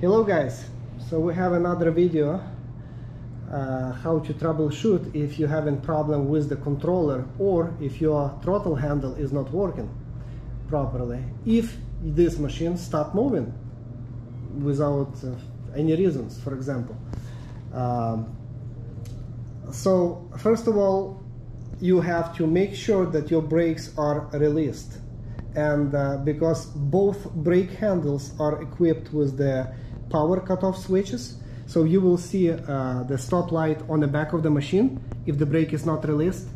Hello guys, so we have another video how to troubleshoot if you have a problem with the controller or if your throttle handle is not working properly, if this machine stop moving without any reasons, for example. So first of all, you have to make sure that your brakes are released, and because both brake handles are equipped with the power cutoff switches, so you will see the stop light on the back of the machine if the brake is not released,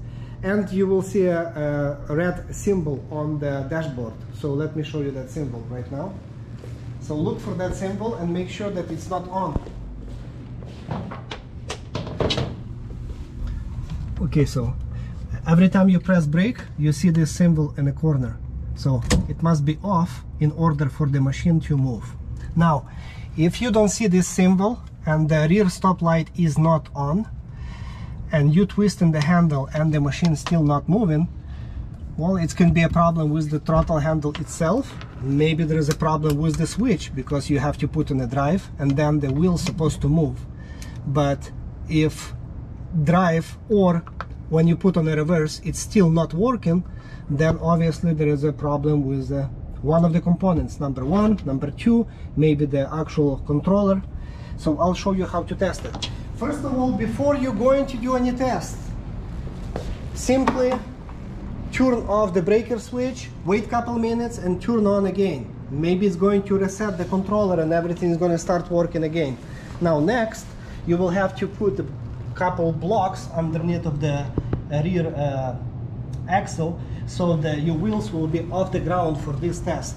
and you will see a red symbol on the dashboard. So let me show you that symbol right now. So look for that symbol and make sure that it's not on. Okay, so every time you press brake, you see this symbol in the corner. So it must be off in order for the machine to move. Now, if you don't see this symbol and the rear stop light is not on, and you twist in the handle and the machine is still not moving, well, it can be a problem with the throttle handle itself. Maybe there is a problem with the switch because you have to put in a drive and then the wheel is supposed to move. But if drive or when you put on a reverse it's still not working, then obviously there is a problem with one of the components, number one, number two, maybe the actual controller. So I'll show you how to test it. First of all, before you're going to do any test, simply turn off the breaker switch, wait a couple minutes and turn on again. Maybe it's going to reset the controller and everything is going to start working again. Now next, you will have to put a couple blocks underneath of the rear axle, so that your wheels will be off the ground for this test.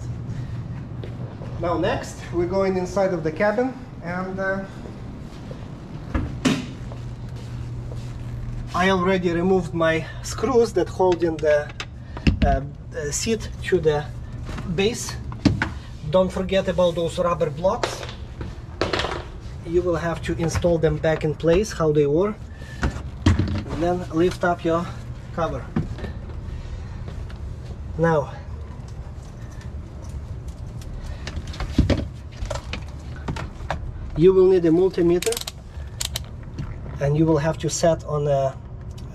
Now next, we're going inside of the cabin, and I already removed my screws that hold in the seat to the base. Don't forget about those rubber blocks. You will have to install them back in place how they were, and then lift up your cover. Now, you will need a multimeter, and you will have to set on a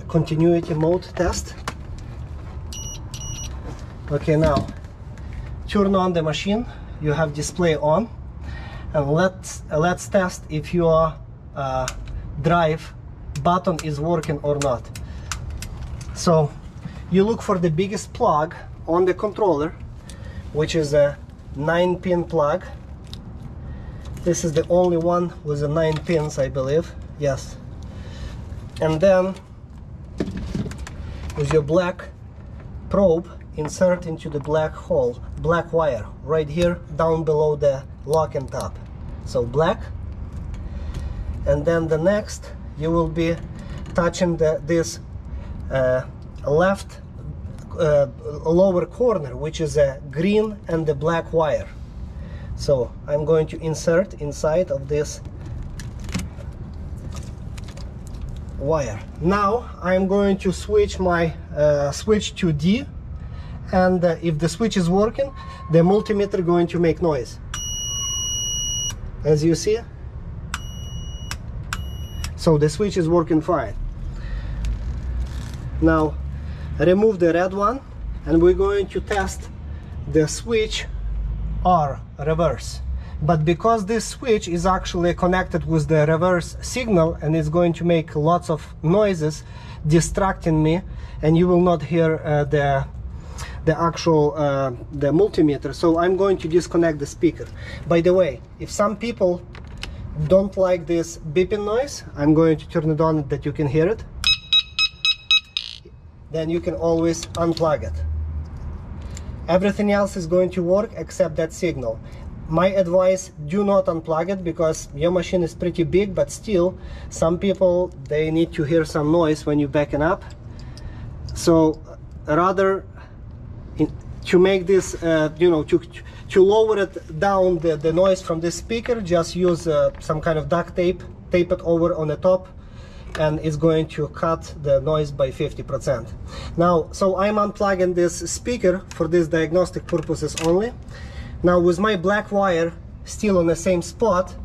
continuity mode test. Okay, now turn on the machine. You have display on, and let's test if your drive button is working or not. So you look for the biggest plug on the controller, which is a 9-pin plug. This is the only one with the 9 pins, I believe. Yes. And then with your black probe, insert into the black hole, black wire right here down below the lock and tab. So black. And then the next, you will be touching this left lower corner, which is a green and the black wire. So I'm going to insert inside of this wire. Now I'm going to switch my switch to D, and if the switch is working, the multimeter going to make noise, as you see. So the switch is working fine. Now remove the red one, and we're going to test the switch R reverse. But because this switch is actually connected with the reverse signal and it's going to make lots of noises distracting me, and you will not hear the actual the multimeter, so I'm going to disconnect the speaker. By the way, if some people don't like this beeping noise, I'm going to turn it on that you can hear it. Then you can always unplug it. Everything else is going to work except that signal. My advice, do not unplug it, because your machine is pretty big, but still some people, they need to hear some noise when you're backing up. So rather to make this you know, to lower it down, the noise from this speaker, just use some kind of duct tape, tape it over on the top, and it's going to cut the noise by 50%. Now, so I'm unplugging this speaker for this diagnostic purposes only. Now with my black wire still on the same spot,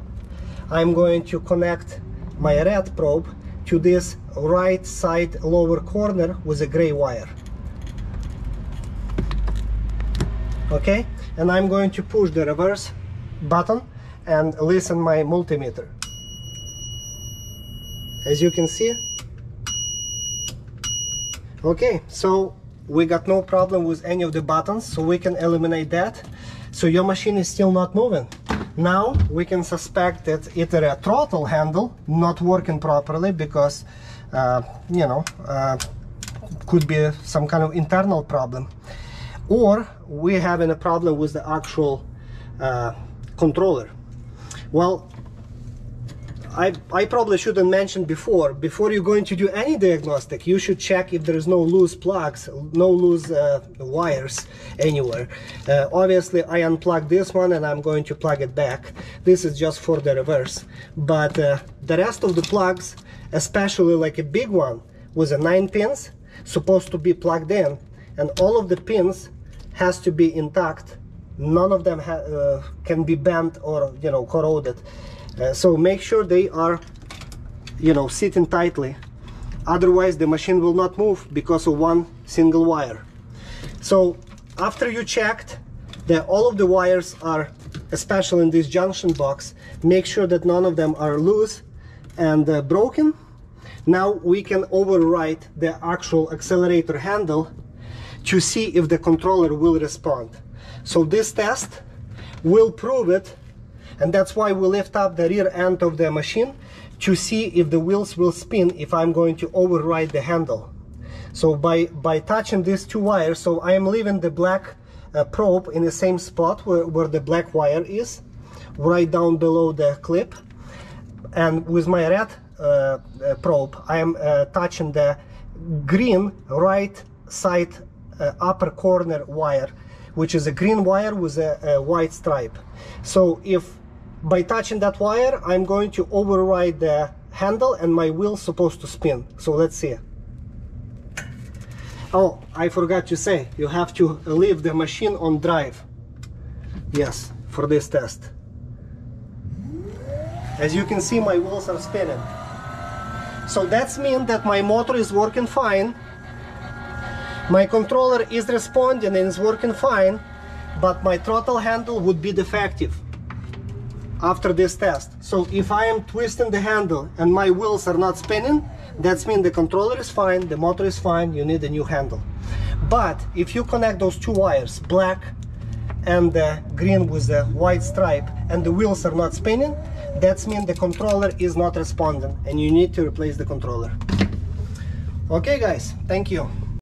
I'm going to connect my red probe to this right side lower corner with a gray wire. Okay, and I'm going to push the reverse button and listen my multimeter. As you can see, okay, so we got no problem with any of the buttons, so we can eliminate that. So your machine is still not moving. Now we can suspect that either a throttle handle not working properly because you know, could be some kind of internal problem, or we're having a problem with the actual controller. Well, I probably shouldn't mention before you're going to do any diagnostic, you should check if there is no loose plugs, no loose wires anywhere. Obviously I unplugged this one and I'm going to plug it back. This is just for the reverse, but the rest of the plugs, especially like a big one with a 9 pins, supposed to be plugged in, and all of the pins has to be intact. None of them can be bent or, you know, corroded. So make sure they are, you know, sitting tightly, otherwise the machine will not move because of one single wire. So after you checked that all of the wires are, especially in this junction box, make sure that none of them are loose and broken. Now we can override the actual accelerator handle to see if the controller will respond. So this test will prove it. And that's why we lift up the rear end of the machine to see if the wheels will spin if I'm going to override the handle. So by touching these two wires, so I am leaving the black probe in the same spot where the black wire is, right down below the clip. And with my red probe, I am touching the green right side upper corner wire, which is a green wire with a white stripe. So if by touching that wire, I'm going to override the handle and my wheel's supposed to spin. So let's see. Oh, I forgot to say, you have to leave the machine on drive. Yes, for this test. As you can see, my wheels are spinning. So that's mean that my motor is working fine. My controller is responding and is working fine, but my throttle handle would be defective after this test. So if I am twisting the handle and my wheels are not spinning, that's mean the controller is fine, the motor is fine, you need a new handle. But if you connect those two wires, black and the green with the white stripe, and the wheels are not spinning, that's mean the controller is not responding and you need to replace the controller. Okay guys, thank you.